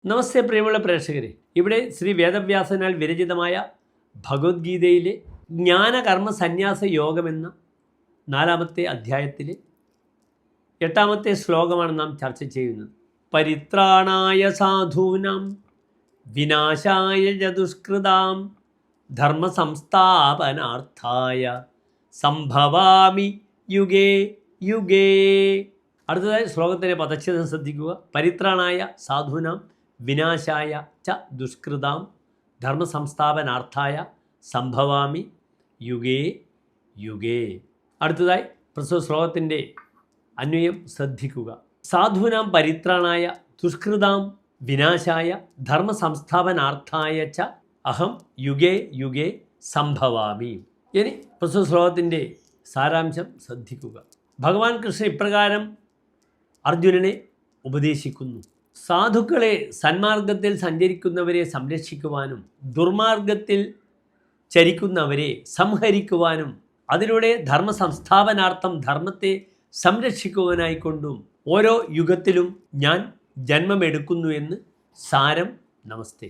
നമസ്തേ പ്രിയമുള്ള പ്രേക്ഷകരെ, ഇവിടെ ശ്രീ വേദവ്യാസനാൽ വിരചിതമായ ഭഗവത്ഗീതയിലെ ജ്ഞാനകർമ്മ സന്യാസ യോഗമെന്ന 4-ാമത്തെ അധ്യായത്തിലെ 8-ാമത്തെ ശ്ലോകമാണ് നാം ചർച്ച ചെയ്യുന്നത്. പരിത്രാണായ സാധൂനാം വിനാശായ ചതുഷ്കൃതാം ധർമ്മസംസ്ഥാപനാർത്ഥായ സംഭവാമി യുഗേ യുഗേ. അടുത്തതായി ശ്ലോകത്തിൻ്റെ പദച്ഛേദം ശ്രദ്ധിക്കുക. പരിത്രാണായ സാധൂനാം വിനാശായ ച ദുഷ്കൃതാം ധർമ്മസംസ്ഥാപനാർത്ഥായ സംഭവാമി യുഗേ യുഗേ. അടുത്തതായി പ്രസ്തുത ശ്ലോകത്തിൻ്റെ അന്വയം ശ്രദ്ധിക്കുക. സാധൂനാം പരിത്രാണായ ദുഷ്കൃതാം വിനാശായ ധർമ്മസംസ്ഥാപനാർത്ഥായ ച അഹം യുഗേ യുഗേ സംഭവാമി. ഇനി പ്രസ്തുത ശ്ലോകത്തിൻ്റെ സാരാംശം ശ്രദ്ധിക്കുക. ഭഗവാൻ കൃഷ്ണൻ ഇപ്രകാരം അർജുനനെ ഉപദേശിക്കുന്നു. സാധുക്കളെ, സന്മാർഗത്തിൽ സഞ്ചരിക്കുന്നവരെ സംരക്ഷിക്കുവാനും ദുർമാർഗത്തിൽ ചരിക്കുന്നവരെ സംഹരിക്കുവാനും അതിലൂടെ ധർമ്മസംസ്ഥാപനാർത്ഥം ധർമ്മത്തെ സംരക്ഷിക്കുവാനായിക്കൊണ്ടും ഓരോ യുഗത്തിലും ഞാൻ ജന്മമെടുക്കുന്നു എന്ന് സാരം. നമസ്തേ.